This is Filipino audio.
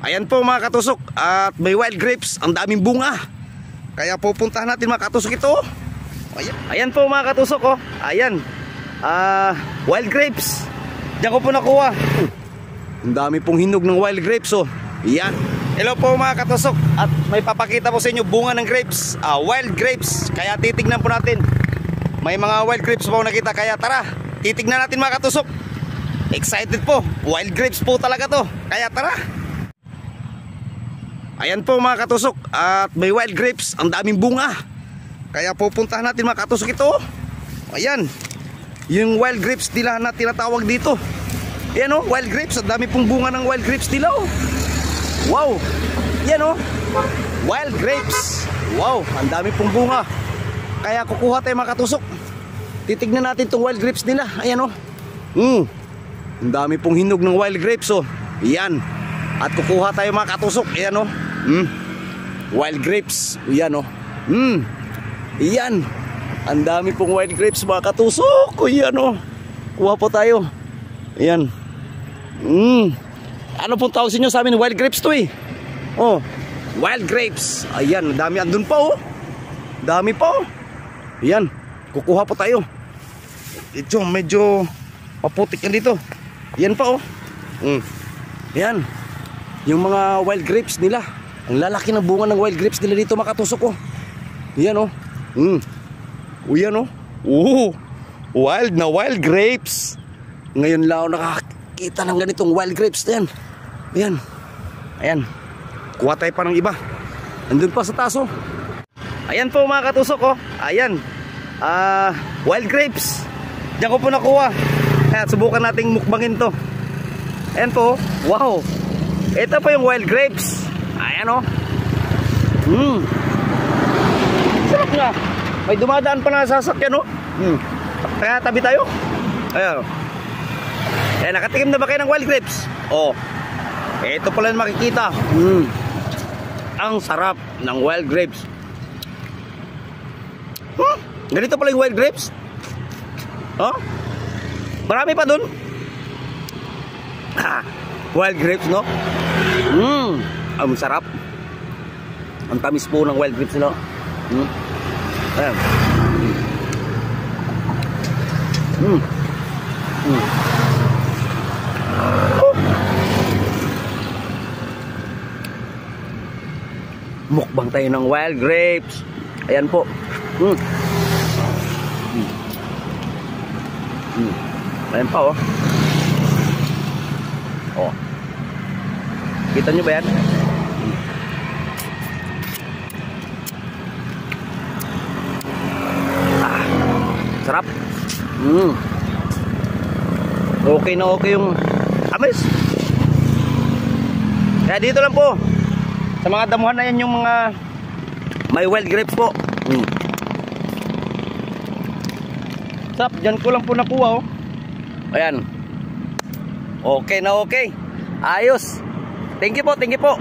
Ayan po mga katusok, at may wild grapes, ang daming bunga. Kaya pupuntahan natin mga katusok ito. Ayan po mga katusok, oh. Ayan, wild grapes. Diyan ko po nakuha. Ang dami pong hinog ng wild grapes, oh. Ayan. Hello po mga katusok, at may papakita po sa inyo bunga ng grapes, wild grapes. Kaya titignan po natin. May mga wild grapes po nakita, kaya tara, titignan natin mga katusok. Excited po, wild grapes po talaga to. Kaya tara. Ayan po mga katusok, at may wild grapes, ang daming bunga. Kaya pupuntahan natin mga katusok ito. Ayan, yung wild grapes nila na tinatawag dito. Ayan o, wild grapes, ang dami pong bunga ng wild grapes nila o. Wow, ayan o, wild grapes. Wow, ang dami pong bunga. Kaya kukuha tayo mga katusok. Titignan natin tong wild grapes nila. Ayan o, ang dami pong hinog ng wild grapes o. Ayan, at kukuha tayo mga katusok. Ayan o, wild grapes. Ayan o, ayan, ang dami pong wild grapes mga katusok. Ayan o, kuha po tayo. Ayan, ano pong tawag sa inyo sa amin? Wild grapes to eh. Oh, wild grapes. Ayan, ang dami, andun pa oh. Dami pa oh. Ayan, kukuha po tayo. Ito, medyo maputik yan dito. Ayan pa oh. Ayan, yung mga wild grapes nila. Ang lalaki ng bunga ng wild grapes nila dito mga katusok oh. Ayan oh. Ayan oh. Wild na wild grapes. Ngayon lang ako nakakita ng ganitong wild grapes na yan. Ayan. Ayan, kuha tayo pa ng iba. Andun pa sa taso. Ayan po mga katusok oh. Ayan, wild grapes. Diyan ko po nakuha. Kaya subukan nating mukbangin to. Ayan po, wow. Ito po yung wild grapes. Ayan oh. Sarap nga. May dumadaan pa na sasakyan oh. Kaya tabi tayo. Ayan oh. Eh, nakatikim na ba kayo ng wild grapes? Oh, ito pala yung makikita. Ang sarap ng wild grapes. Ganito pala yung wild grapes. Oh, marami pa dun. Wild grapes no. Ang sarap. Ang tamis po ng wild grapes no. Ayan. Mukbang tayo ng wild grapes. Ayan po. Ayan pa oh. Oh, kita nyo ba yan? Sarap. Okay na okay yung amis. Kaya dito lang po sa mga damuhan na yan yung mga may wild grapes po. Sarap, dyan ko lang po nakuha oh. Ayan. Okay na okay. Ayos. Thank you po, thank you po.